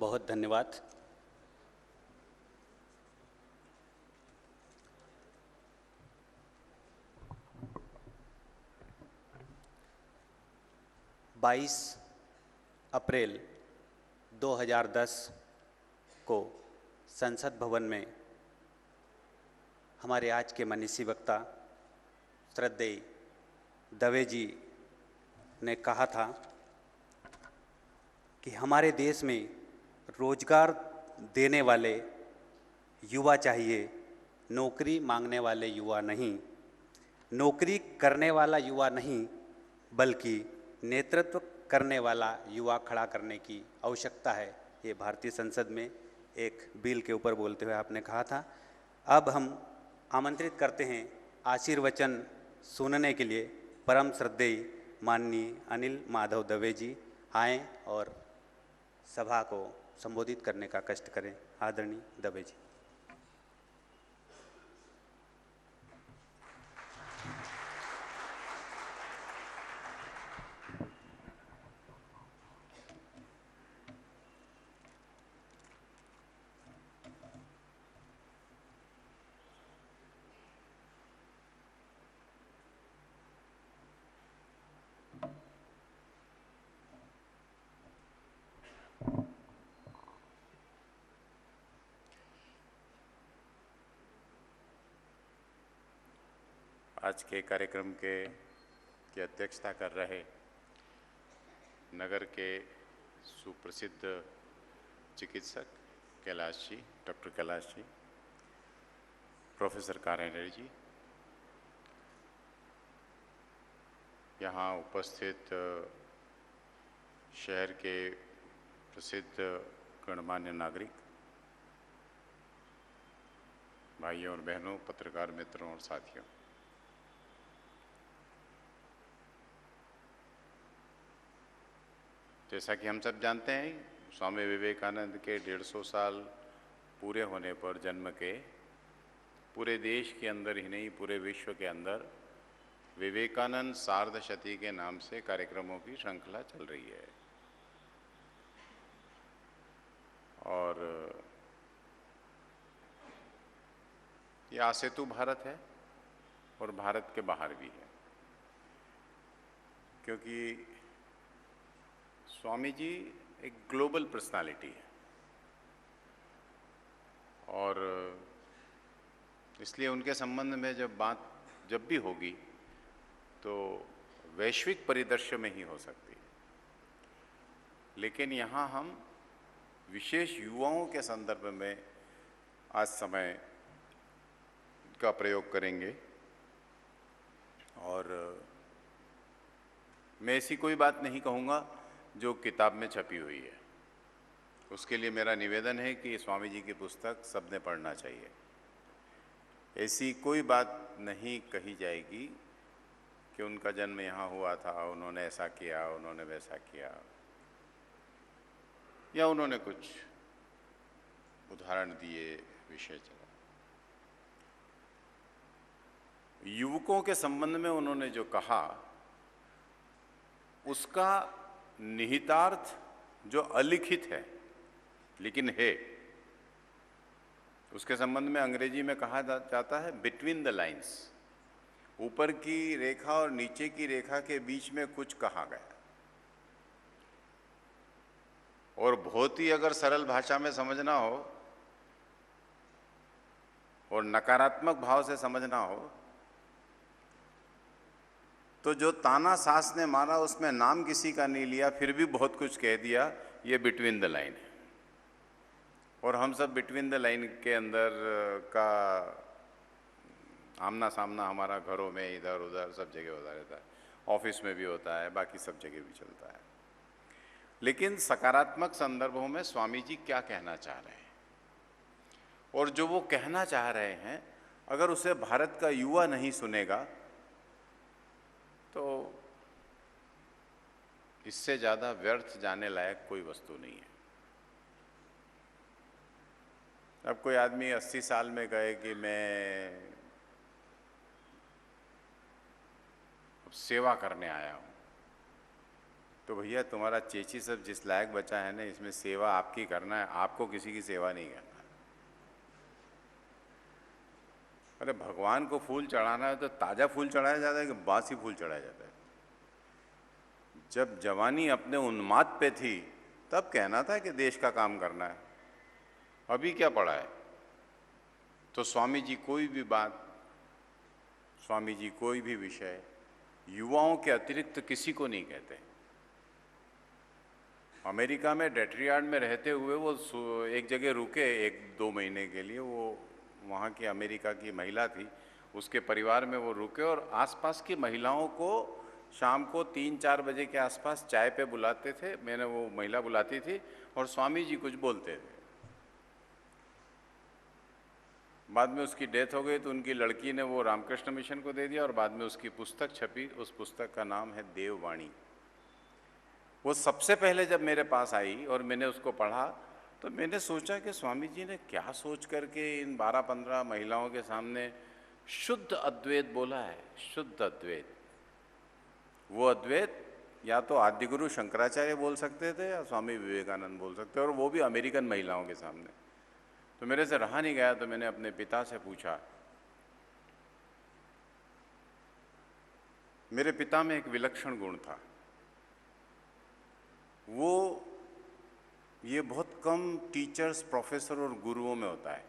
बहुत धन्यवाद। बाईस अप्रैल 2010 को संसद भवन में हमारे आज के मनीषी वक्ता श्रद्धेय दवे जी ने कहा था कि हमारे देश में रोजगार देने वाले युवा चाहिए, नौकरी मांगने वाले युवा नहीं, नौकरी करने वाला युवा नहीं, बल्कि नेतृत्व करने वाला युवा खड़ा करने की आवश्यकता है। ये भारतीय संसद में एक बिल के ऊपर बोलते हुए आपने कहा था। अब हम आमंत्रित करते हैं आशीर्वचन सुनने के लिए परम श्रद्धेय माननीय अनिल माधव दवे जी आएँ और सभा को संबोधित करने का कष्ट करें। आदरणीय दवे जी। आज के कार्यक्रम की अध्यक्षता कर रहे नगर के सुप्रसिद्ध चिकित्सक कैलाश जी, डॉक्टर कैलाश जी, प्रोफेसर कारेंद्र जी, यहाँ उपस्थित शहर के प्रसिद्ध गणमान्य नागरिक, भाइयों और बहनों, पत्रकार मित्रों और साथियों, जैसा कि हम सब जानते हैं, स्वामी विवेकानंद के 150 साल पूरे होने पर जन्म के पूरे देश के अंदर ही नहीं, पूरे विश्व के अंदर विवेकानंद सार्धशती के नाम से कार्यक्रमों की श्रृंखला चल रही है। और ये आसेतु भारत है और भारत के बाहर भी है, क्योंकि स्वामी जी एक ग्लोबल पर्सनालिटी है और इसलिए उनके संबंध में जब भी होगी तो वैश्विक परिदृश्य में ही हो सकती है। लेकिन यहाँ हम विशेष युवाओं के संदर्भ में आज समय का प्रयोग करेंगे और मैं ऐसी कोई बात नहीं कहूँगा जो किताब में छपी हुई है। उसके लिए मेरा निवेदन है कि स्वामी जी की पुस्तक सबने पढ़ना चाहिए। ऐसी कोई बात नहीं कही जाएगी कि उनका जन्म यहाँ हुआ था, उन्होंने ऐसा किया, उन्होंने वैसा किया, या उन्होंने कुछ उदाहरण दिए, विषय चला। युवकों के संबंध में उन्होंने जो कहा, उसका निहितार्थ जो अलिखित है लेकिन है, उसके संबंध में अंग्रेजी में कहा जाता है बिटवीन द लाइन्स। ऊपर की रेखा और नीचे की रेखा के बीच में कुछ कहा गया। और बहुत ही अगर सरल भाषा में समझना हो और नकारात्मक भाव से समझना हो तो जो ताना सास ने मारा उसमें नाम किसी का नहीं लिया, फिर भी बहुत कुछ कह दिया, ये बिटवीन द लाइन है। और हम सब बिटवीन द लाइन के अंदर का आमना सामना हमारा घरों में इधर उधर सब जगह होता रहता है, ऑफिस में भी होता है, बाकी सब जगह भी चलता है। लेकिन सकारात्मक संदर्भों में स्वामी जी क्या कहना चाह रहे हैं, और जो वो कहना चाह रहे हैं अगर उसे भारत का युवा नहीं सुनेगा तो इससे ज़्यादा व्यर्थ जाने लायक कोई वस्तु नहीं है। अब कोई आदमी 80 साल में कहे कि मैं अब सेवा करने आया हूँ, तो भैया तुम्हारा चेची सब जिस लायक बचा है ना, इसमें सेवा आपकी करना है, आपको किसी की सेवा नहीं करना। अरे भगवान को फूल चढ़ाना है तो ताज़ा फूल चढ़ाया जाता है कि बासी फूल चढ़ाया जाता है? जब जवानी अपने उन्माद पे थी तब कहना था कि देश का काम करना है, अभी क्या पड़ा है? तो स्वामी जी कोई भी बात, स्वामी जी कोई भी विषय युवाओं के अतिरिक्त किसी को नहीं कहते। अमेरिका में डेट्रियार्ड में रहते हुए वो एक जगह रुके 1-2 महीने के लिए, वो वहाँ की अमेरिका की महिला थी, उसके परिवार में वो रुके और आसपास की महिलाओं को शाम को 3-4 बजे के आसपास चाय पे बुलाते थे। मैंने वो महिला बुलाती थी और स्वामी जी कुछ बोलते थे। बाद में उसकी डेथ हो गई तो उनकी लड़की ने वो रामकृष्ण मिशन को दे दिया और बाद में उसकी पुस्तक छपी। उस पुस्तक का नाम है देववाणी। वो सबसे पहले जब मेरे पास आई और मैंने उसको पढ़ा तो मैंने सोचा कि स्वामी जी ने क्या सोच करके इन 12-15 महिलाओं के सामने शुद्ध अद्वैत बोला है। शुद्ध अद्वैत, वो अद्वैत या तो आदि गुरु शंकराचार्य बोल सकते थे या स्वामी विवेकानंद बोल सकते, और वो भी अमेरिकन महिलाओं के सामने। तो मेरे से रहा नहीं गया, तो मैंने अपने पिता से पूछा। मेरे पिता में एक विलक्षण गुण था, वो ये बहुत कम टीचर्स, प्रोफेसर और गुरुओं में होता है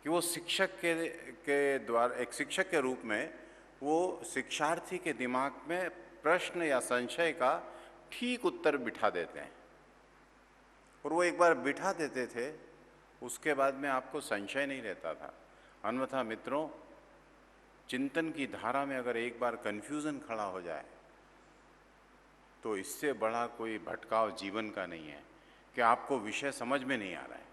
कि वो शिक्षक के द्वारा, एक शिक्षक के रूप में वो शिक्षार्थी के दिमाग में प्रश्न या संशय का ठीक उत्तर बिठा देते हैं। और वो एक बार बिठा देते थे, उसके बाद में आपको संशय नहीं रहता था। अन्यथा मित्रों, चिंतन की धारा में अगर एक बार कन्फ्यूज़न खड़ा हो जाए तो इससे बड़ा कोई भटकाव जीवन का नहीं है कि आपको विषय समझ में नहीं आ रहा है।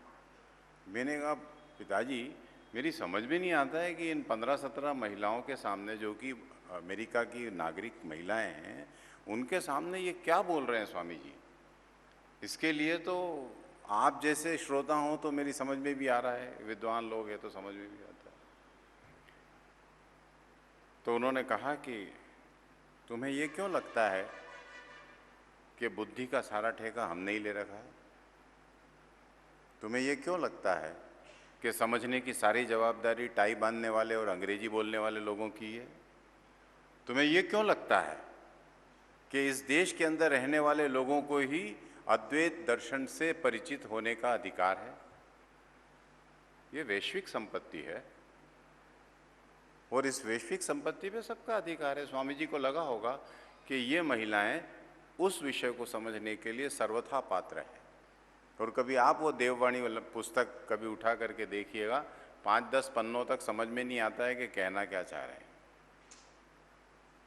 मैंने कहा पिताजी, मेरी समझ में नहीं आता है कि इन 15-17 महिलाओं के सामने, जो कि अमेरिका की नागरिक महिलाएं हैं, उनके सामने ये क्या बोल रहे हैं स्वामी जी। इसके लिए तो आप जैसे श्रोता हों तो मेरी समझ में भी आ रहा है, विद्वान लोग हैं तो समझ में भी आता है। तो उन्होंने कहा कि तुम्हें ये क्यों लगता है कि बुद्धि का सारा ठेका हमने ही ले रखा है? तुम्हें ये क्यों लगता है कि समझने की सारी जवाबदारी टाई बांधने वाले और अंग्रेजी बोलने वाले लोगों की है? तुम्हें ये क्यों लगता है कि इस देश के अंदर रहने वाले लोगों को ही अद्वैत दर्शन से परिचित होने का अधिकार है? ये वैश्विक संपत्ति है और इस वैश्विक संपत्ति पे सबका अधिकार है। स्वामी जी को लगा होगा कि ये महिलाएं उस विषय को समझने के लिए सर्वथा पात्र है। और कभी आप वो देववाणी पुस्तक कभी उठा करके देखिएगा, 5-10 पन्नों तक समझ में नहीं आता है कि कहना क्या चाह रहे हैं।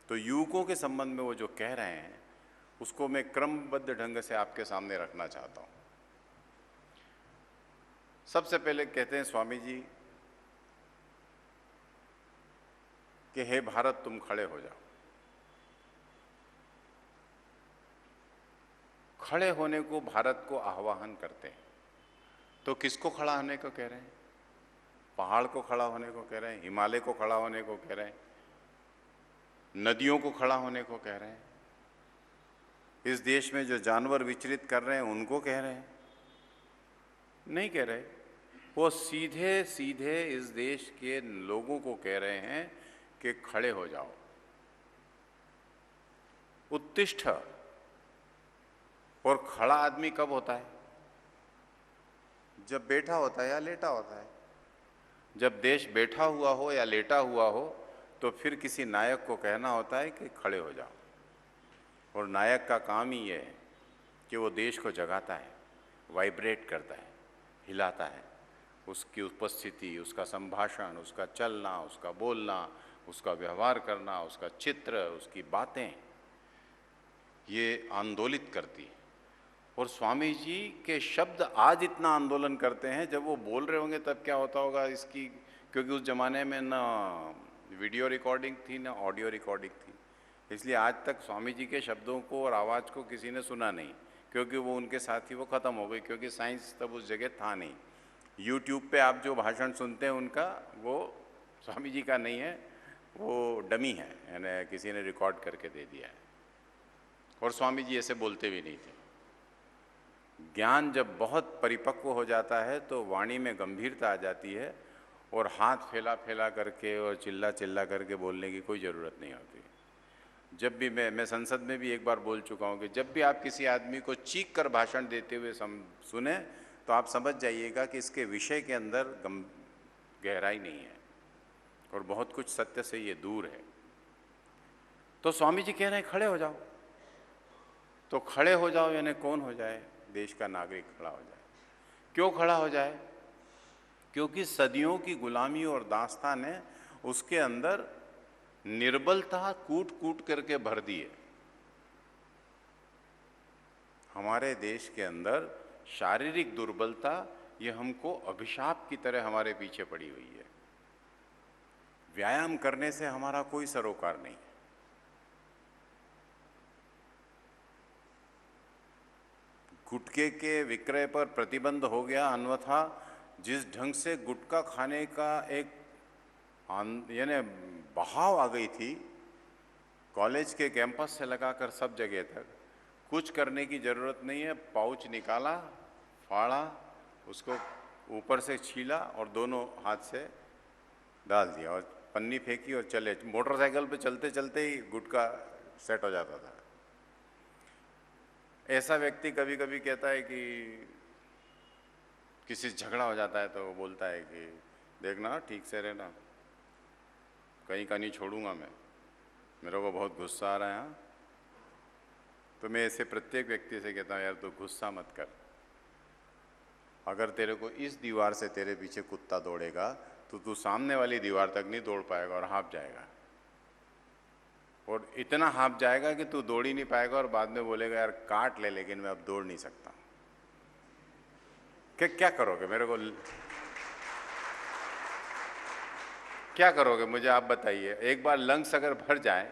तो युवकों के संबंध में वो जो कह रहे हैं उसको मैं क्रमबद्ध ढंग से आपके सामने रखना चाहता हूँ। सबसे पहले कहते हैं स्वामी जी कि हे भारत, तुम खड़े हो जाओ। खड़े होने को भारत को आह्वान करते हैं। तो किसको खड़ा होने को कह रहे हैं? पहाड़ को खड़ा होने को कह रहे हैं, हिमालय को खड़ा होने को कह रहे हैं, नदियों को खड़ा होने को कह रहे हैं, इस देश में जो जानवर विचरित कर रहे हैं उनको कह रहे हैं? नहीं कह रहे। वो सीधे सीधे इस देश के लोगों को कह रहे हैं कि खड़े हो जाओ, उत्तिष्ठ। और खड़ा आदमी कब होता है? जब बैठा होता है या लेटा होता है। जब देश बैठा हुआ हो या लेटा हुआ हो तो फिर किसी नायक को कहना होता है कि खड़े हो जाओ। और नायक का काम ही ये है कि वो देश को जगाता है, वाइब्रेट करता है, हिलाता है। उसकी उपस्थिति, उसका संभाषण, उसका चलना, उसका बोलना, उसका व्यवहार करना, उसका चित्र, उसकी बातें, ये आंदोलित करती है। और स्वामी जी के शब्द आज इतना आंदोलन करते हैं, जब वो बोल रहे होंगे तब क्या होता होगा इसकी, क्योंकि उस जमाने में ना वीडियो रिकॉर्डिंग थी ना ऑडियो रिकॉर्डिंग थी, इसलिए आज तक स्वामी जी के शब्दों को और आवाज़ को किसी ने सुना नहीं, क्योंकि वो उनके साथ ही वो ख़त्म हो गई, क्योंकि साइंस तब उस जगह था नहीं। यूट्यूब पे आप जो भाषण सुनते हैं उनका, वो स्वामी जी का नहीं है, वो डमी है, यानी किसी ने रिकॉर्ड करके दे दिया है। और स्वामी जी ऐसे बोलते भी नहीं थे। ज्ञान जब बहुत परिपक्व हो जाता है तो वाणी में गंभीरता आ जाती है और हाथ फैला फैला करके और चिल्ला चिल्ला करके बोलने की कोई ज़रूरत नहीं होती। जब भी मैं संसद में भी एक बार बोल चुका हूँ कि जब भी आप किसी आदमी को चीख कर भाषण देते हुए सुने तो आप समझ जाइएगा कि इसके विषय के अंदर गहराई नहीं है और बहुत कुछ सत्य से ये दूर है। तो स्वामी जी कह रहे हैं खड़े हो जाओ। तो खड़े हो जाओ यानी कौन हो जाए? देश का नागरिक खड़ा हो जाए। क्यों खड़ा हो जाए? क्योंकि सदियों की गुलामी और दास्तान ने उसके अंदर निर्बलता कूट कूट करके भर दी है। हमारे देश के अंदर शारीरिक दुर्बलता ये हमको अभिशाप की तरह हमारे पीछे पड़ी हुई है। व्यायाम करने से हमारा कोई सरोकार नहीं है। गुटखे के विक्रय पर प्रतिबंध हो गया, अन्यथा जिस ढंग से गुटखा खाने का एक यानी बहाव आ गई थी कॉलेज के कैंपस से लगाकर सब जगह तक, कुछ करने की ज़रूरत नहीं है। पाउच निकाला, फाड़ा, उसको ऊपर से छीला और दोनों हाथ से डाल दिया और पन्नी फेंकी और चले। मोटरसाइकिल पे चलते चलते ही गुटखा सेट हो जाता था। ऐसा व्यक्ति कभी कभी कहता है कि किसी से झगड़ा हो जाता है तो वो बोलता है कि देखना ठीक से रहना, कहीं का नहीं छोड़ूंगा मैं, मेरे को बहुत गुस्सा आ रहा है। हाँ, तो मैं ऐसे प्रत्येक व्यक्ति से कहता हूँ यार तू गुस्सा मत कर। अगर तेरे को इस दीवार से तेरे पीछे कुत्ता दौड़ेगा तो तू सामने वाली दीवार तक नहीं दौड़ पाएगा और हाँफ जाएगा, और इतना हाँफ जाएगा कि तू दौड़ ही नहीं पाएगा और बाद में बोलेगा यार काट ले लेकिन मैं अब दौड़ नहीं सकता। क्या करोगे? मेरे को क्या करोगे मुझे आप बताइए। एक बार लंग्स अगर भर जाए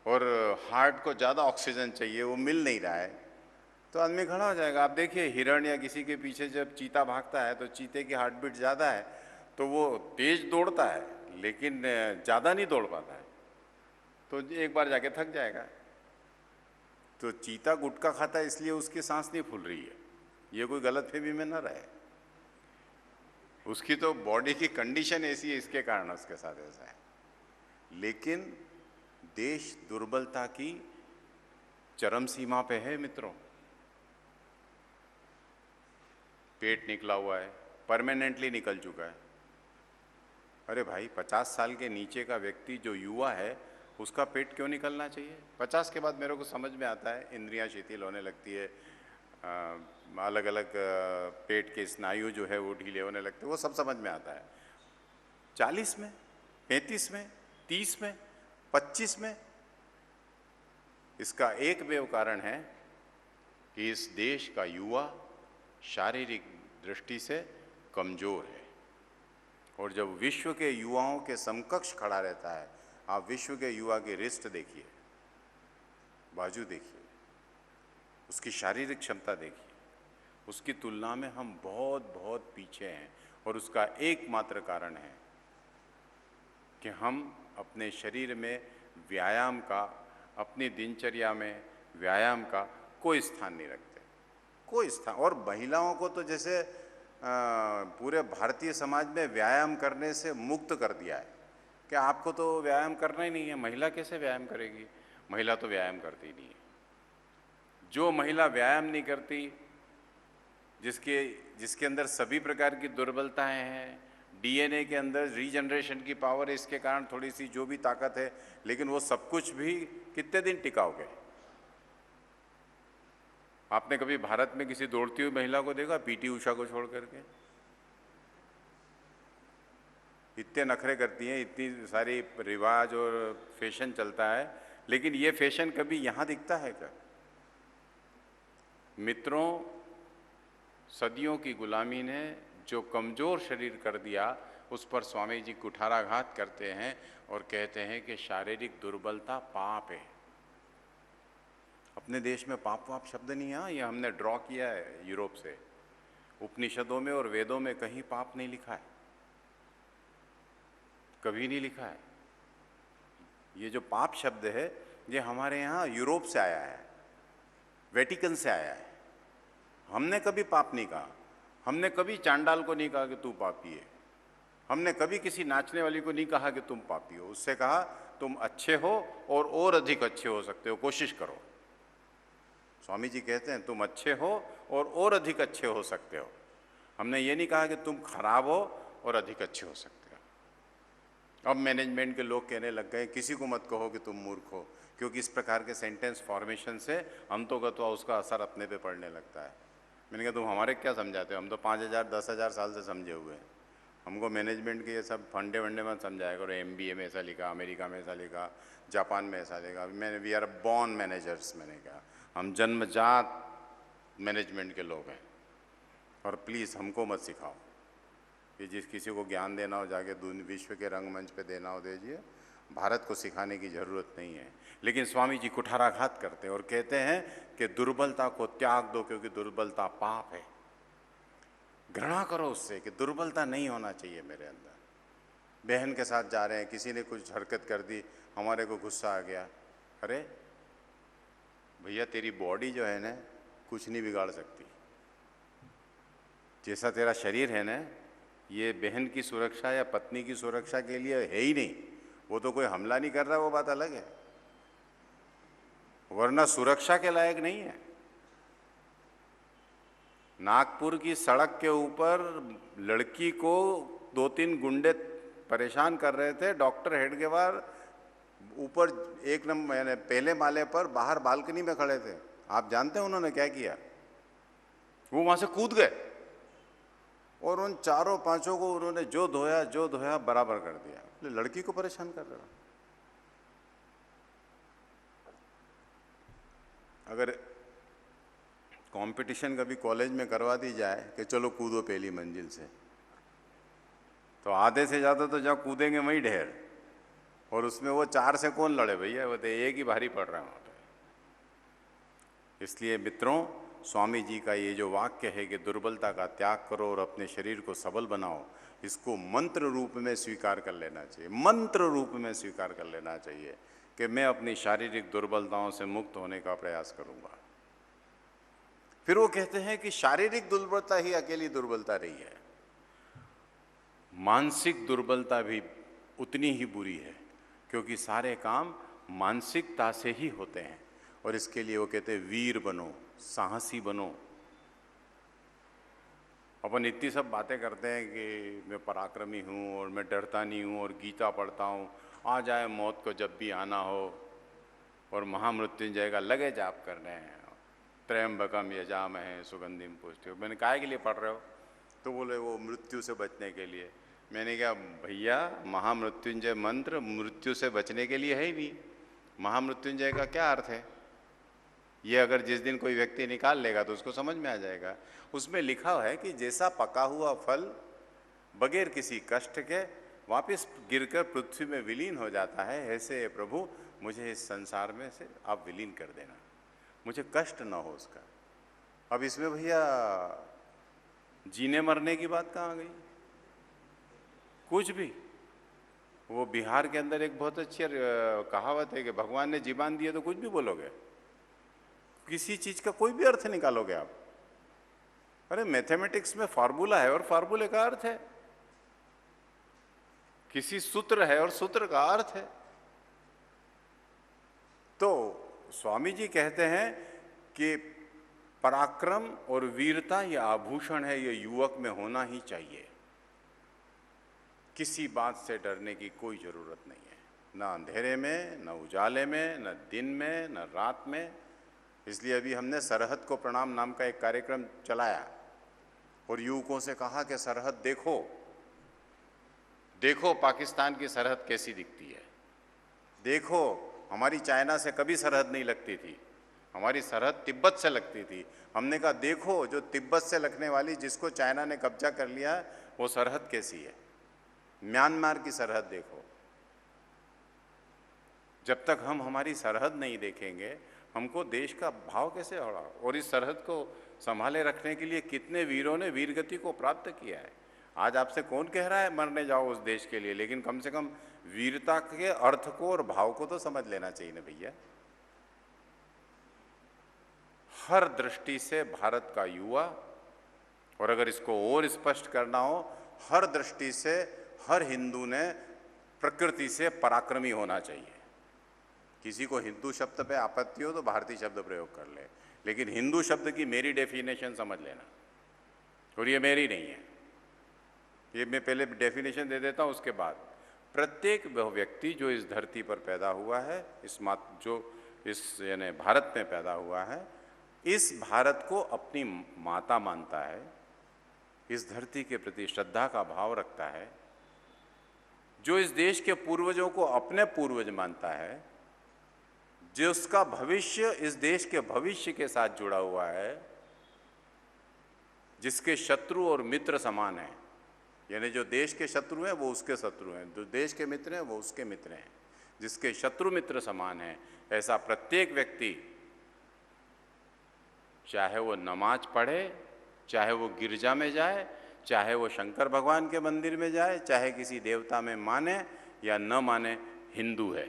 और हार्ट को ज़्यादा ऑक्सीजन चाहिए, वो मिल नहीं रहा है, तो आदमी खड़ा हो जाएगा। आप देखिए हिरण या किसी के पीछे जब चीता भागता है तो चीते की हार्ट बीट ज़्यादा है तो वो तेज दौड़ता है लेकिन ज़्यादा नहीं दौड़ पाता है, तो एक बार जाके थक जाएगा। तो चीता गुटखा खाता है इसलिए उसकी सांस नहीं फूल रही है, ये कोई गलतफहमी में न रहे। उसकी तो बॉडी की कंडीशन ऐसी है, इसके कारण उसके साथ ऐसा है। लेकिन देश दुर्बलता की चरम सीमा पे है मित्रों। पेट निकला हुआ है, परमानेंटली निकल चुका है। अरे भाई 50 साल के नीचे का व्यक्ति जो युवा है उसका पेट क्यों निकलना चाहिए? 50 के बाद मेरे को समझ में आता है, इंद्रियां शिथिल होने लगती है, अलग अलग पेट के स्नायु जो है वो ढीले होने लगते हैं, वो सब समझ में आता है। 40 में, 35 में, 30 में, 25 में, इसका एकमेव कारण है कि इस देश का युवा शारीरिक दृष्टि से कमजोर है। और जब विश्व के युवाओं के समकक्ष खड़ा रहता है, आप विश्व के युवा की रिस्ट देखिए, बाजू देखिए, उसकी शारीरिक क्षमता देखिए, उसकी तुलना में हम बहुत बहुत पीछे हैं। और उसका एकमात्र कारण है कि हम अपने शरीर में व्यायाम का, अपनी दिनचर्या में व्यायाम का कोई स्थान नहीं रखते, कोई स्थान। और महिलाओं को तो जैसे पूरे भारतीय समाज में व्यायाम करने से मुक्त कर दिया है कि आपको तो व्यायाम करना ही नहीं है। महिला कैसे व्यायाम करेगी? महिला तो व्यायाम करती ही नहीं है। जो महिला व्यायाम नहीं करती, जिसके अंदर सभी प्रकार की दुर्बलताएं हैं, डीएनए के अंदर रीजनरेशन की पावर है, इसके कारण थोड़ी सी जो भी ताकत है, लेकिन वो सब कुछ भी कितने दिन टिकाओगे? आपने कभी भारत में किसी दौड़ती हुई महिला को देखा, पीटी उषा को छोड़ करके? इतने नखरे करती हैं, इतनी सारी रिवाज और फैशन चलता है, लेकिन ये फैशन कभी यहाँ दिखता है क्या? मित्रों, सदियों की गुलामी ने जो कमजोर शरीर कर दिया, उस पर स्वामी जी कुठाराघात करते हैं और कहते हैं कि शारीरिक दुर्बलता पाप है। अपने देश में पाप वाप शब्द नहीं है, ये हमने ड्रॉ किया है यूरोप से। उपनिषदों में और वेदों में कहीं पाप नहीं लिखा है, कभी नहीं लिखा है। ये जो पाप शब्द है ये हमारे यहाँ यूरोप से आया है, वेटिकन से आया है। हमने कभी पाप नहीं कहा, हमने कभी चांडाल को नहीं कहा कि तू पापी है, हमने कभी किसी नाचने वाली को नहीं कहा कि तुम पापी हो। उससे कहा तुम अच्छे हो और अधिक अच्छे हो सकते हो, कोशिश करो। स्वामी जी कहते हैं तुम अच्छे हो और अधिक अच्छे हो सकते हो। हमने ये नहीं कहा कि तुम खराब हो और अधिक अच्छे हो सकते हो। अब मैनेजमेंट के लोग कहने लग गए किसी को मत कहो कि तुम मूर्ख हो, क्योंकि इस प्रकार के सेंटेंस फॉर्मेशन से अंतोगत्वा उसका असर अपने पे पड़ने लगता है। मैंने कहा तुम हमारे क्या समझाते हो, हम तो 5000 10,000 साल से समझे हुए हैं। हमको मैनेजमेंट के ये सब फंडे वंडे मत समझाया करो। MBA में ऐसा लिखा, अमेरिका में ऐसा लिखा, जापान में ऐसा लिखा। मैंने वी आर बॉर्न मैनेजर्स, मैंने कहा हम जन्मजात मैनेजमेंट के लोग हैं, और प्लीज़ हमको मत सिखाओ कि जिस किसी को ज्ञान देना हो जाके विश्व के रंगमंच पे देना हो दीजिए, भारत को सिखाने की ज़रूरत नहीं है। लेकिन स्वामी जी कुठाराघात करते हैं और कहते हैं कि दुर्बलता को त्याग दो, क्योंकि दुर्बलता पाप है। घृणा करो उससे कि दुर्बलता नहीं होना चाहिए मेरे अंदर। बहन के साथ जा रहे हैं, किसी ने कुछ हरकत कर दी, हमारे को गुस्सा आ गया, अरे भैया तेरी बॉडी जो है ना कुछ नहीं बिगाड़ सकती, जैसा तेरा शरीर है ना, ये बहन की सुरक्षा या पत्नी की सुरक्षा के लिए है ही नहीं। वो तो कोई हमला नहीं कर रहा, वो बात अलग है, वरना सुरक्षा के लायक नहीं है। नागपुर की सड़क के ऊपर लड़की को 2-3 गुंडे परेशान कर रहे थे। डॉक्टर हेडगेवार ऊपर 1 नंबर यानी पहले माले पर बाहर बालकनी में खड़े थे। आप जानते हैं उन्होंने क्या किया? वो वहां से कूद गए और उन 4-5 को उन्होंने जो धोया बराबर कर दिया। लड़की को परेशान कर रहे हो। अगर कंपटीशन कभी कॉलेज में करवा दी जाए कि चलो कूदो पहली मंजिल से, तो आधे से ज़्यादा तो जहाँ कूदेंगे वहीं ढेर, और उसमें वो 4 से कौन लड़े भैया, वो तो एक ही भारी पड़ रहा है वहाँ पे। इसलिए मित्रों, स्वामी जी का ये जो वाक्य है कि दुर्बलता का त्याग करो और अपने शरीर को सबल बनाओ, इसको मंत्र रूप में स्वीकार कर लेना चाहिए। मंत्र रूप में स्वीकार कर लेना चाहिए कि मैं अपनी शारीरिक दुर्बलताओं से मुक्त होने का प्रयास करूँगा। फिर वो कहते हैं कि शारीरिक दुर्बलता ही अकेली दुर्बलता नहीं है, मानसिक दुर्बलता भी उतनी ही बुरी है, क्योंकि सारे काम मानसिकता से ही होते हैं। और इसके लिए वो कहते हैं वीर बनो, साहसी बनो। अपन इतनी सब बातें करते हैं कि मैं पराक्रमी हूँ और मैं डरता नहीं हूँ और गीता पढ़ता हूँ, आ जाए मौत को जब भी आना हो, और महामृत्युंजय का लगे जाप कर रहे हैं, त्र्यंबकम यजामहे सुगंधिम पुष्टिम। मैंने काहे के लिए पढ़ रहे हो? तो बोले वो मृत्यु से बचने के लिए। मैंने कहा भैया महामृत्युंजय मंत्र मृत्यु से बचने के लिए है ही नहीं। महामृत्युंजय का क्या अर्थ है? ये अगर जिस दिन कोई व्यक्ति निकाल लेगा तो उसको समझ में आ जाएगा। उसमें लिखा है कि जैसा पका हुआ फल बगैर किसी कष्ट के वापस गिरकर पृथ्वी में विलीन हो जाता है, ऐसे प्रभु मुझे इस संसार में से आप विलीन कर देना, मुझे कष्ट ना हो उसका। अब इसमें भैया जीने मरने की बात कहाँ गई? कुछ भी। वो बिहार के अंदर एक बहुत अच्छी कहावत है कि भगवान ने जीवन दिए तो कुछ भी बोलोगे, किसी चीज का कोई भी अर्थ निकालोगे आप। अरे मैथमेटिक्स में फार्मूला है और फार्मूले का अर्थ है, किसी सूत्र है और सूत्र का अर्थ है। तो स्वामी जी कहते हैं कि पराक्रम और वीरता ये आभूषण है, ये युवक में होना ही चाहिए। किसी बात से डरने की कोई जरूरत नहीं है, ना अंधेरे में, ना उजाले में, न दिन में, न रात में। इसलिए अभी हमने सरहद को प्रणाम नाम का एक कार्यक्रम चलाया और युवकों से कहा कि सरहद देखो, देखो पाकिस्तान की सरहद कैसी दिखती है, देखो हमारी चाइना से कभी सरहद नहीं लगती थी, हमारी सरहद तिब्बत से लगती थी। हमने कहा देखो जो तिब्बत से लगने वाली, जिसको चाइना ने कब्जा कर लिया, वो सरहद कैसी है। म्यांमार की सरहद देखो। जब तक हम हमारी सरहद नहीं देखेंगे, हमको देश का भाव कैसे होगा। और इस सरहद को संभाले रखने के लिए कितने वीरों ने वीरगति को प्राप्त किया है। आज आपसे कौन कह रहा है मरने जाओ उस देश के लिए, लेकिन कम से कम वीरता के अर्थ को और भाव को तो समझ लेना चाहिए ना भैया। हर दृष्टि से भारत का युवा, और अगर इसको और स्पष्ट करना हो, हर दृष्टि से हर हिंदू ने प्रकृति से पराक्रमी होना चाहिए। किसी को हिंदू शब्द पे आपत्ति हो तो भारतीय शब्द प्रयोग कर ले, लेकिन हिंदू शब्द की मेरी डेफिनेशन समझ लेना, और ये मेरी नहीं है, ये मैं पहले डेफिनेशन दे देता हूँ, उसके बाद प्रत्येक वह व्यक्ति जो इस धरती पर पैदा हुआ है, इस यानी भारत में पैदा हुआ है, इस भारत को अपनी माता मानता है, इस धरती के प्रति श्रद्धा का भाव रखता है, जो इस देश के पूर्वजों को अपने पूर्वज मानता है, जिसका भविष्य इस देश के भविष्य के साथ जुड़ा हुआ है, जिसके शत्रु और मित्र समान हैं, यानी जो देश के शत्रु हैं वो उसके शत्रु हैं, जो देश के मित्र हैं वो उसके मित्र हैं, जिसके शत्रु मित्र समान हैं, ऐसा प्रत्येक व्यक्ति, चाहे वो नमाज पढ़े, चाहे वो गिरजा में जाए, चाहे वो शंकर भगवान के मंदिर में जाए, चाहे किसी देवता में माने या न माने, हिंदू है।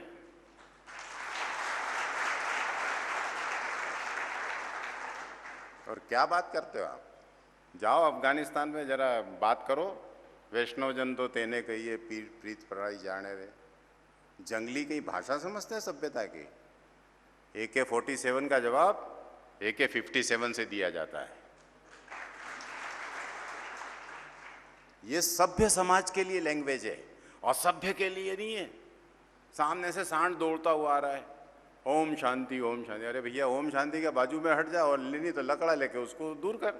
और क्या बात करते हो आप? जाओ अफगानिस्तान में जरा बात करो, वैष्णव जन तो तेने कहिए पीर प्रीत पराई जाने रे। जंगली कहीं भाषा समझते हैं सभ्यता की? AK-47 का जवाब AK-57 से दिया जाता है। ये सभ्य समाज के लिए लैंग्वेज है, असभ्य के लिए नहीं है। सामने से सांड दौड़ता हुआ आ रहा है, ओम शांति ओम शांति। अरे भैया, ओम शांति के बाजू में हट जा, और नहीं तो लकड़ा लेके उसको दूर कर।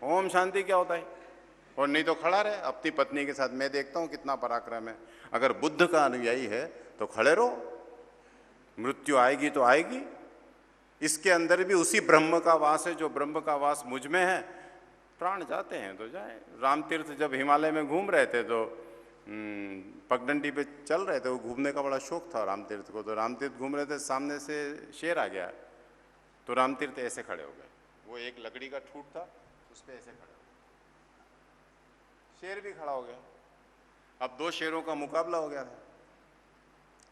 ओम शांति क्या होता है? और नहीं तो खड़ा रहे अपनी पत्नी के साथ। मैं देखता हूं कितना पराक्रम है। अगर बुद्ध का अनुयायी है तो खड़े रहो, मृत्यु आएगी तो आएगी। इसके अंदर भी उसी ब्रह्म का वास है, जो ब्रह्म का वास मुझ में है। प्राण जाते हैं तो जाए। राम तीर्थ जब हिमालय में घूम रहे थे तो पगडंडी पे चल रहे थे, वो घूमने का बड़ा शौक था राम तीर्थ को। तो राम तीर्थ घूम रहे थे, सामने से शेर आ गया, तो राम तीर्थ ऐसे खड़े हो गए। वो एक लकड़ी का ठूट था, उस पर ऐसे खड़े हो गए, शेर भी खड़ा हो गया। अब दो शेरों का मुकाबला हो गया था।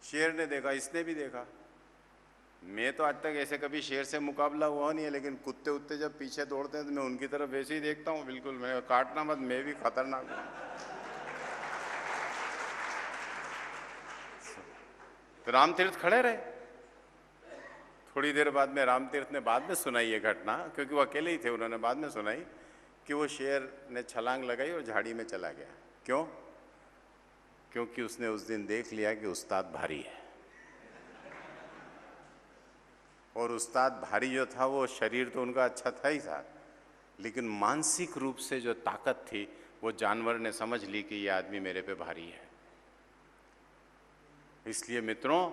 शेर ने देखा, इसने भी देखा। मैं तो आज तक ऐसे कभी शेर से मुकाबला हुआ नहीं है, लेकिन कुत्ते उत्ते जब पीछे दौड़ते हैं तो मैं उनकी तरफ वैसे ही देखता हूँ। बिल्कुल, मैं काटना मत, मैं भी खतरनाक हूँ। तो राम तीर्थ खड़े रहे। थोड़ी देर बाद में राम तीर्थ ने बाद में सुनाई ये घटना, क्योंकि वो अकेले ही थे, उन्होंने बाद में सुनाई कि वो शेर ने छलांग लगाई और झाड़ी में चला गया। क्यों? क्योंकि उसने उस दिन देख लिया कि उस्ताद भारी है। और उस्ताद भारी जो था, वो शरीर तो उनका अच्छा था ही था, लेकिन मानसिक रूप से जो ताकत थी, वो जानवर ने समझ ली कि ये आदमी मेरे पे भारी है। इसलिए मित्रों,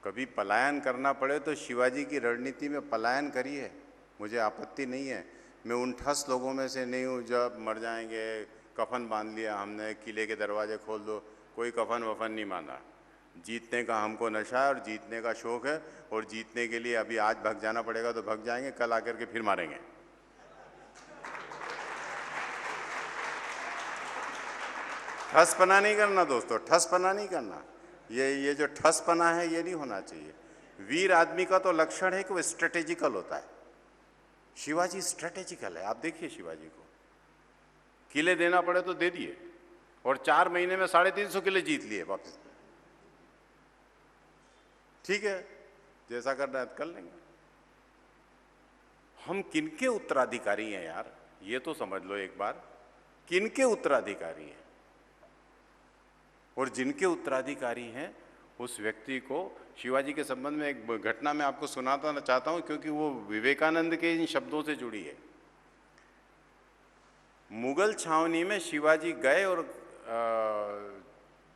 कभी पलायन करना पड़े तो शिवाजी की रणनीति में पलायन करिए, मुझे आपत्ति नहीं है। मैं उन ठस लोगों में से नहीं हूँ जब मर जाएंगे, कफन बांध लिया हमने, किले के दरवाजे खोल दो। कोई कफन वफन नहीं बांधा। जीतने का हमको नशा है और जीतने का शौक है, और जीतने के लिए अभी आज भग जाना पड़ेगा तो भग जाएंगे, कल आकर के फिर मारेंगे। ठसपना नहीं करना दोस्तों, ठसपना नहीं करना। ये जो ठसपना है, ये नहीं होना चाहिए। वीर आदमी का तो लक्षण है कि वो स्ट्रेटेजिकल होता है। शिवाजी स्ट्रेटेजिकल है। आप देखिए शिवाजी को, किले देना पड़े तो दे दिए, और 4 महीने में 350 किले जीत लिए वापस। ठीक है, जैसा करना है कर लेंगे। हम किनके उत्तराधिकारी हैं यार, ये तो समझ लो एक बार। किनके उत्तराधिकारी हैं? और जिनके उत्तराधिकारी हैं, उस व्यक्ति को, शिवाजी के संबंध में एक घटना मैं आपको सुनाता चाहता हूं, क्योंकि वो विवेकानंद के इन शब्दों से जुड़ी है। मुगल छावनी में शिवाजी गए, और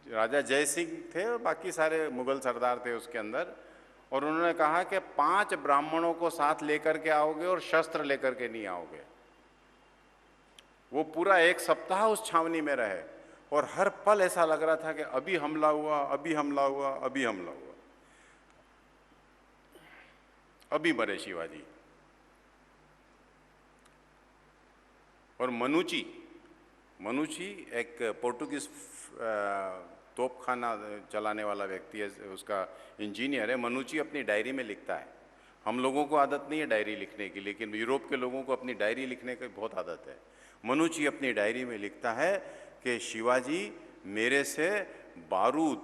राजा जय सिंह थे और बाकी सारे मुगल सरदार थे उसके अंदर, और उन्होंने कहा कि 5 ब्राह्मणों को साथ लेकर के आओगे और शस्त्र लेकर के नहीं आओगे। वो पूरा 1 सप्ताह उस छावनी में रहे, और हर पल ऐसा लग रहा था कि अभी हमला हुआ, अभी हमला हुआ, अभी हमला हुआ, अभी मरे शिवाजी। और मनुची एक पोर्टुगीज तोपखाना चलाने वाला व्यक्ति है, उसका इंजीनियर है। मनुची अपनी डायरी में लिखता है हम लोगों को आदत नहीं है डायरी लिखने की, लेकिन यूरोप के लोगों को अपनी डायरी लिखने की बहुत आदत है। मनु जी अपनी डायरी में लिखता है कि शिवाजी मेरे से बारूद,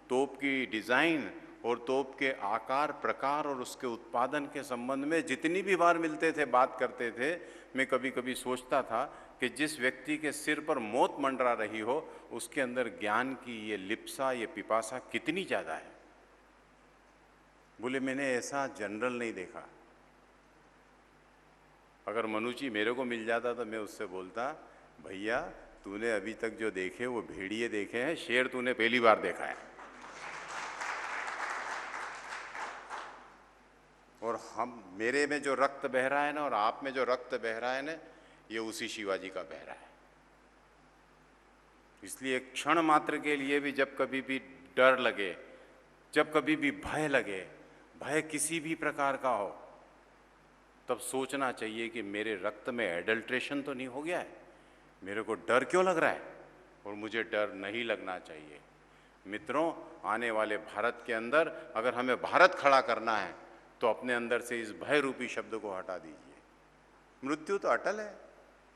तोप की डिज़ाइन और तोप के आकार प्रकार और उसके उत्पादन के संबंध में जितनी भी बार मिलते थे, बात करते थे, मैं कभी कभी सोचता था कि जिस व्यक्ति के सिर पर मौत मंडरा रही हो उसके अंदर ज्ञान की ये लिप्सा, ये पिपासा कितनी ज़्यादा है। बोले मैंने ऐसा जनरल नहीं देखा। अगर मनु जी मेरे को मिल जाता तो मैं उससे बोलता, भैया तूने अभी तक जो देखे वो भेड़िए देखे हैं, शेर तूने पहली बार देखा है। और हम, मेरे में जो रक्त बह रहा है ना और आप में जो रक्त बह रहा है ना, ये उसी शिवाजी का बह रहा है। इसलिए क्षण मात्र के लिए भी जब कभी भी डर लगे, जब कभी भी भय लगे, भय किसी भी प्रकार का हो, तब सोचना चाहिए कि मेरे रक्त में एडल्ट्रेशन तो नहीं हो गया है, मेरे को डर क्यों लग रहा है, और मुझे डर नहीं लगना चाहिए। मित्रों, आने वाले भारत के अंदर अगर हमें भारत खड़ा करना है तो अपने अंदर से इस भय रूपी शब्द को हटा दीजिए। मृत्यु तो अटल है,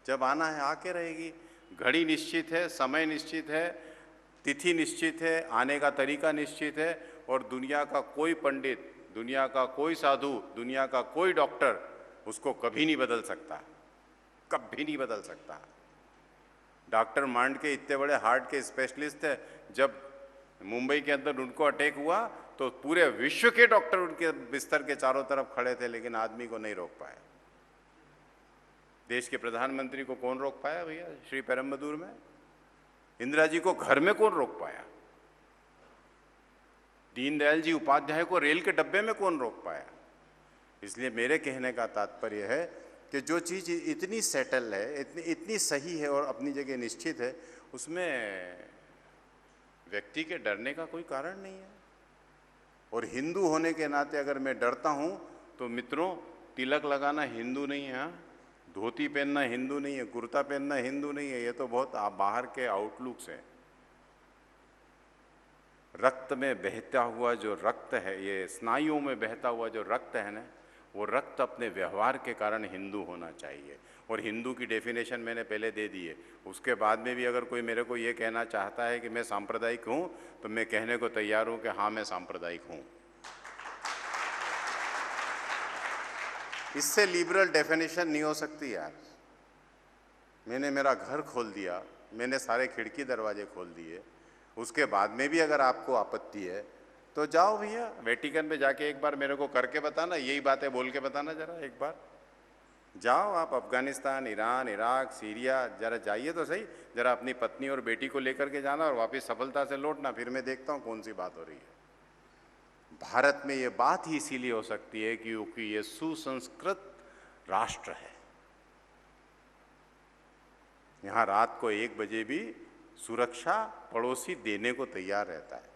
जब आना है आके रहेगी। घड़ी निश्चित है, समय निश्चित है, तिथि निश्चित है, आने का तरीका निश्चित है, और दुनिया का कोई पंडित, दुनिया का कोई साधु, दुनिया का कोई डॉक्टर उसको कभी नहीं बदल सकता, कभी नहीं बदल सकता। डॉक्टर मांड के इतने बड़े हार्ट के स्पेशलिस्ट थे, जब मुंबई के अंदर उनको अटैक हुआ तो पूरे विश्व के डॉक्टर उनके बिस्तर के चारों तरफ खड़े थे, लेकिन आदमी को नहीं रोक पाए। देश के प्रधानमंत्री को कौन रोक पाया भैया? श्री पेरम्बदूर में इंदिरा जी को घर में कौन रोक पाया? दीनदयाल जी उपाध्याय को रेल के डब्बे में कौन रोक पाया? इसलिए मेरे कहने का तात्पर्य है कि जो चीज़ इतनी सेटल है, इतनी सही है और अपनी जगह निश्चित है, उसमें व्यक्ति के डरने का कोई कारण नहीं है। और हिंदू होने के नाते अगर मैं डरता हूँ तो मित्रों, तिलक लगाना हिंदू नहीं है, हाँ? धोती पहनना हिंदू नहीं है, कुर्ता पहनना हिंदू नहीं है, ये तो बहुत बाहर के आउटलुक्स हैं। रक्त में बहता हुआ जो रक्त है, ये स्नायुओं में बहता हुआ जो रक्त है ना, वो रक्त अपने व्यवहार के कारण हिंदू होना चाहिए। और हिंदू की डेफिनेशन मैंने पहले दे दी है। उसके बाद में भी अगर कोई मेरे को ये कहना चाहता है कि मैं सांप्रदायिक हूँ, तो मैं कहने को तैयार हूँ कि हाँ मैं सांप्रदायिक हूँ। इससे लिबरल डेफिनेशन नहीं हो सकती यार। मैंने मेरा घर खोल दिया, मैंने सारे खिड़की दरवाजे खोल दिए, उसके बाद में भी अगर आपको आपत्ति है तो जाओ भैया वेटिकन में जाके एक बार मेरे को करके बताना, यही बातें बोल के बताना, जरा एक बार जाओ आप अफगानिस्तान, ईरान, इराक, सीरिया, जरा जाइए तो सही, जरा अपनी पत्नी और बेटी को लेकर के जाना और वापस सफलता से लौटना, फिर मैं देखता हूँ कौन सी बात हो रही है। भारत में ये बात ही इसीलिए हो सकती है क्योंकि ये सुसंस्कृत राष्ट्र है। यहाँ रात को 1 बजे भी सुरक्षा पड़ोसी देने को तैयार रहता है।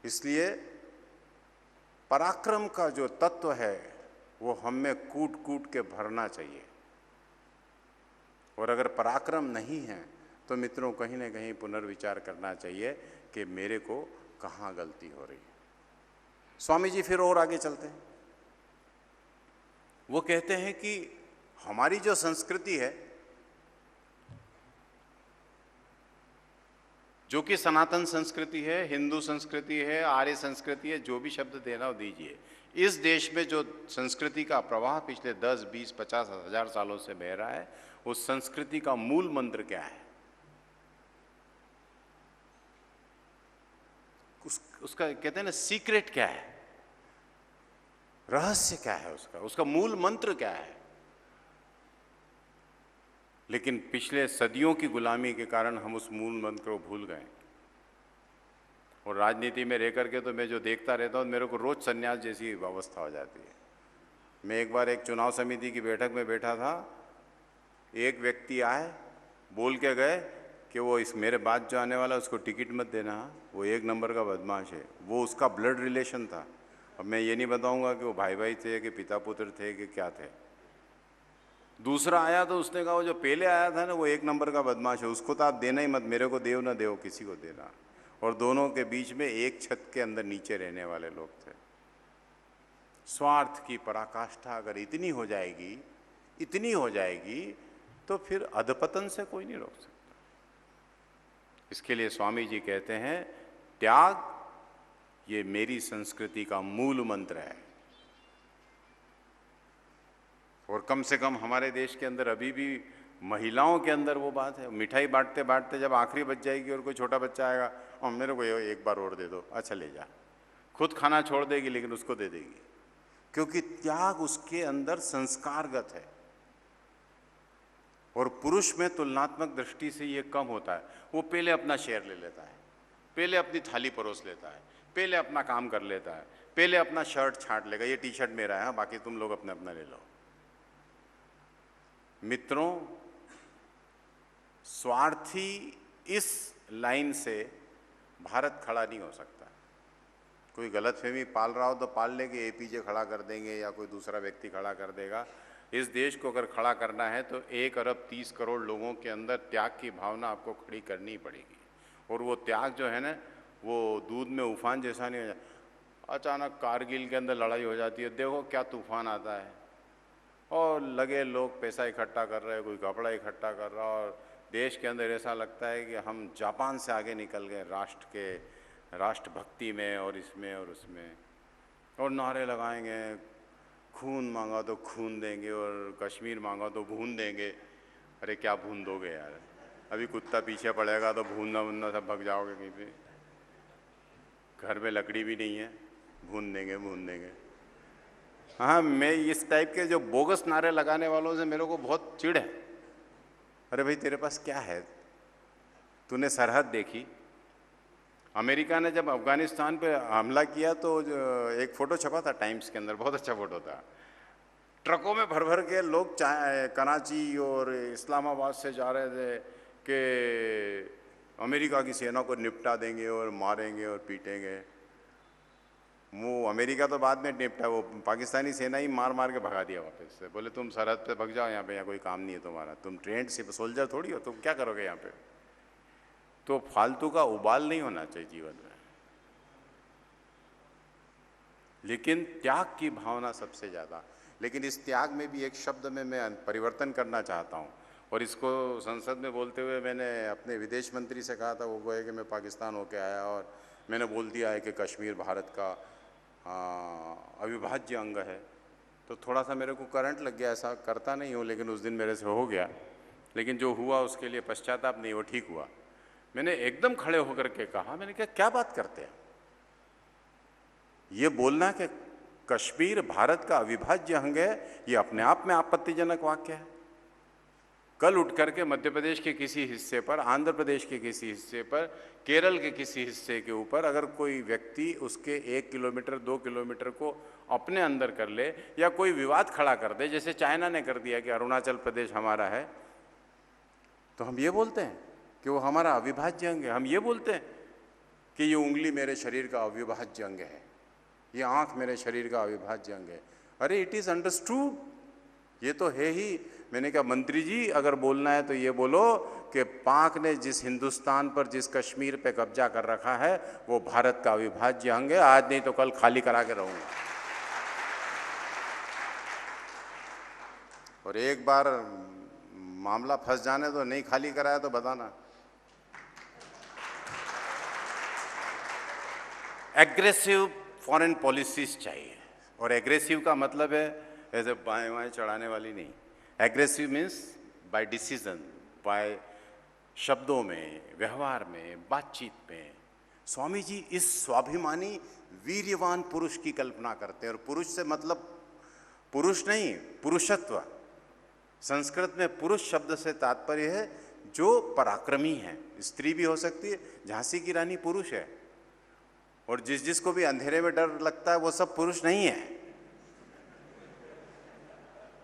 इसलिए पराक्रम का जो तत्व है वो हम में कूट कूट के भरना चाहिए। और अगर पराक्रम नहीं है तो मित्रों कहीं ना कहीं पुनर्विचार करना चाहिए कि मेरे को कहाँ गलती हो रही है। स्वामी जी फिर और आगे चलते हैं। वो कहते हैं कि हमारी जो संस्कृति है, जो कि सनातन संस्कृति है, हिंदू संस्कृति है, आर्य संस्कृति है, जो भी शब्द देना हो दीजिए, इस देश में जो संस्कृति का प्रवाह पिछले 10, 20, 50 हजार सालों से बह रहा है, उस संस्कृति का मूल मंत्र क्या है? उसका कहते हैं ना सीक्रेट क्या है, रहस्य क्या है, उसका मूल मंत्र क्या है? लेकिन पिछले सदियों की गुलामी के कारण हम उस मूल मंत्र को भूल गए। और राजनीति में रह करके तो मैं जो देखता रहता हूँ, मेरे को रोज संन्यास जैसी अवस्था हो जाती है। मैं एक बार एक चुनाव समिति की बैठक में बैठा था, एक व्यक्ति आए, बोल के गए कि वो इस मेरे बाद जो आने वाला उसको टिकट मत देना, वो 1 नंबर का बदमाश है। वो उसका ब्लड रिलेशन था। अब मैं ये नहीं बताऊंगा कि वो भाई भाई थे कि पिता पुत्र थे कि क्या थे। दूसरा आया तो उसने कहा वो जो पहले आया था ना वो 1 नंबर का बदमाश है, उसको तो आप देना ही मत, मेरे को देव ना देव, किसी को देना। और दोनों के बीच में एक छत के अंदर नीचे रहने वाले लोग थे। स्वार्थ की पराकाष्ठा अगर इतनी हो जाएगी तो फिर अधपतन से कोई नहीं रोक सकता। इसके लिए स्वामी जी कहते हैं त्याग ये मेरी संस्कृति का मूल मंत्र है। और कम से कम हमारे देश के अंदर अभी भी महिलाओं के अंदर वो बात है, मिठाई बांटते बांटते जब आखिरी बच जाएगी और कोई छोटा बच्चा आएगा और मेरे को एक बार और दे दो, अच्छा ले जा, खुद खाना छोड़ देगी लेकिन उसको दे देगी, क्योंकि त्याग उसके अंदर संस्कारगत है। और पुरुष में तुलनात्मक दृष्टि से ये कम होता है। वो पहले अपना शेयर ले लेता है, पहले अपनी थाली परोस लेता है, पहले अपना काम कर लेता है, पहले अपना शर्ट छांट लेगा, ये टी शर्ट मेरा है, बाकी तुम लोग अपना अपना ले लो। मित्रों, स्वार्थी इस लाइन से भारत खड़ा नहीं हो सकता। कोई गलतफहमी पाल रहा हो तो पाल ले कि एपीजे खड़ा कर देंगे या कोई दूसरा व्यक्ति खड़ा कर देगा। इस देश को अगर खड़ा करना है तो 1 अरब 30 करोड़ लोगों के अंदर त्याग की भावना आपको खड़ी करनी ही पड़ेगी। और वो त्याग जो है ना, वो दूध में उफान जैसा नहीं हो जाता। अचानक कारगिल के अंदर लड़ाई हो जाती है, देखो क्या तूफान आता है, और लगे लोग पैसा इकट्ठा कर रहे हैं, कोई कपड़ा इकट्ठा कर रहा, और देश के अंदर ऐसा लगता है कि हम जापान से आगे निकल गए राष्ट्रभक्ति में और इसमें और उसमें, और नारे लगाएंगे, खून मांगा तो खून देंगे और कश्मीर मांगा तो भून देंगे। अरे क्या भून दोगे यार, अभी कुत्ता पीछे पड़ेगा तो भूनना वूनना सब भग जाओगे कहीं पे। घर में लकड़ी भी नहीं है, भून देंगे। हाँ, मैं इस टाइप के जो बोगस नारे लगाने वालों से मेरे को बहुत चिढ़ है। अरे भाई तेरे पास क्या है, तूने सरहद देखी? अमेरिका ने जब अफगानिस्तान पे हमला किया तो एक फ़ोटो छपा था टाइम्स के अंदर, बहुत अच्छा फ़ोटो था। ट्रकों में भर भर के लोग कराची और इस्लामाबाद से जा रहे थे कि अमेरिका की सेना को निपटा देंगे और मारेंगे और पीटेंगे। वो अमेरिका तो बाद में निपटा, वो पाकिस्तानी सेना ही मार मार के भगा दिया वापस से। बोले तुम सरहद पे भग जाओ, यहाँ पे यहाँ कोई काम नहीं है तुम्हारा, तुम ट्रेंड सिर्फ सोल्जर थोड़ी हो, तुम क्या करोगे यहाँ पे। तो फालतू का उबाल नहीं होना चाहिए जीवन में, लेकिन त्याग की भावना सबसे ज़्यादा। लेकिन इस त्याग में भी एक शब्द में मैं परिवर्तन करना चाहता हूँ, और इसको संसद में बोलते हुए मैंने अपने विदेश मंत्री से कहा था, वो कहे कि मैं पाकिस्तान होके आया और मैंने बोल दिया है कि कश्मीर भारत का अविभाज्य अंग है। तो थोड़ा सा मेरे को करंट लग गया, ऐसा करता नहीं हूँ लेकिन उस दिन मेरे से हो गया। लेकिन जो हुआ उसके लिए पश्चाताप नहीं, वो ठीक हुआ। मैंने एकदम खड़े होकर के कहा, मैंने कहा क्या बात करते हैं, ये बोलना कि कश्मीर भारत का अविभाज्य अंग है, ये अपने आप में आपत्तिजनक वाक्य है। कल उठ करके मध्य प्रदेश के किसी हिस्से पर, आंध्र प्रदेश के किसी हिस्से पर, केरल के किसी हिस्से के ऊपर अगर कोई व्यक्ति उसके 1 किलोमीटर 2 किलोमीटर को अपने अंदर कर ले या कोई विवाद खड़ा कर दे, जैसे चाइना ने कर दिया कि अरुणाचल प्रदेश हमारा है, तो हम ये बोलते हैं कि वो हमारा अविभाज्य अंग है। हम ये बोलते हैं कि ये उंगली मेरे शरीर का अविभाज्य अंग है, ये आँख मेरे शरीर का अविभाज्य अंग है। अरे इट इज़ अंडरस्टूड, ये तो है ही। मैंने कहा मंत्री जी अगर बोलना है तो ये बोलो कि पाक ने जिस हिंदुस्तान पर, जिस कश्मीर पे कब्जा कर रखा है वो भारत का अविभाज्य अंग है, आज नहीं तो कल खाली करा के रहूँगा। और एक बार मामला फंस जाने तो नहीं खाली कराया तो बताना। एग्रेसिव फॉरेन पॉलिसीज चाहिए, और एग्रेसिव का मतलब है ऐसे बाएं बाएं चढ़ाने वाली नहीं। Aggressive means by decision, by शब्दों में, व्यवहार में, बातचीत में। स्वामी जी इस स्वाभिमानी वीर्यवान पुरुष की कल्पना करते हैं, और पुरुष से मतलब पुरुष नहीं, पुरुषत्व। संस्कृत में पुरुष शब्द से तात्पर्य है जो पराक्रमी है। स्त्री भी हो सकती है, झांसी की रानी पुरुष है, और जिसको भी अंधेरे में डर लगता है वो सब पुरुष नहीं है।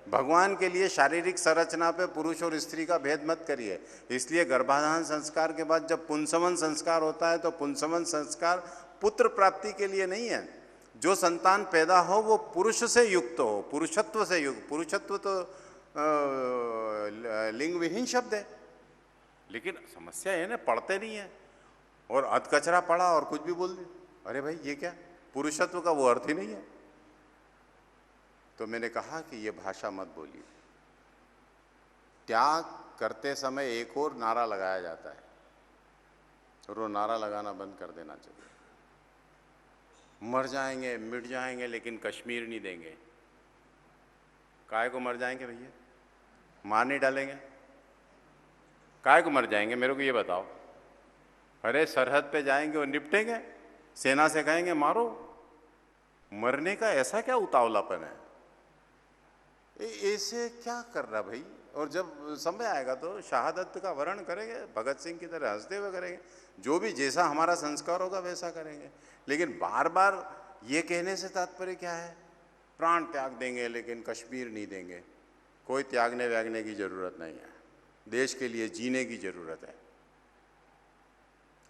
भगवान के लिए शारीरिक संरचना पे पुरुष और स्त्री का भेद मत करिए। इसलिए गर्भाधान संस्कार के बाद जब पुंसवन संस्कार होता है तो पुंसवन संस्कार पुत्र प्राप्ति के लिए नहीं है। जो संतान पैदा हो वो पुरुष से युक्त हो, पुरुषत्व से युक्त। पुरुषत्व तो लिंग विहीन शब्द है, लेकिन समस्या है ना, पढ़ते नहीं है, और अध कचरा पढ़ा और कुछ भी बोल दिया। अरे भाई ये क्या, पुरुषत्व का वो अर्थ ही नहीं है। तो मैंने कहा कि ये भाषा मत बोलिए। त्याग करते समय एक और नारा लगाया जाता है और वो नारा लगाना बंद कर देना चाहिए। मर जाएंगे मिट जाएंगे लेकिन कश्मीर नहीं देंगे। काहे को मर जाएंगे भैया? मार नहीं डालेंगे? काहे को मर जाएंगे मेरे को ये बताओ। अरे सरहद पे जाएंगे और निपटेंगे, सेना से कहेंगे मारो। मरने का ऐसा क्या उतावलापन है? ऐसे क्या कर रहा भाई? और जब समय आएगा तो शहादत का वर्ण करेंगे, भगत सिंह की तरह हंसते हुए करेंगे, जो भी जैसा हमारा संस्कार होगा वैसा करेंगे। लेकिन बार बार ये कहने से तात्पर्य क्या है? प्राण त्याग देंगे लेकिन कश्मीर नहीं देंगे। कोई त्यागने व्यागने की जरूरत नहीं है, देश के लिए जीने की जरूरत है।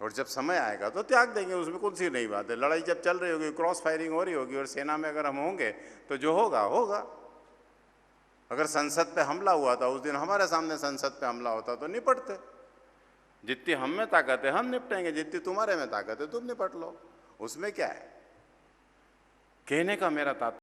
और जब समय आएगा तो त्याग देंगे, उसमें कौन सी नई बात है। लड़ाई जब चल रही होगी, क्रॉस फायरिंग हो रही होगी और सेना में अगर हम होंगे तो जो होगा होगा। अगर संसद पे हमला हुआ था, उस दिन हमारे सामने संसद पे हमला होता तो निपटते। जितनी हम में ताकत है हम निपटेंगे, जितनी तुम्हारे में ताकत है तुम निपट लो। उसमें क्या है? कहने का मेरा तात्पर्य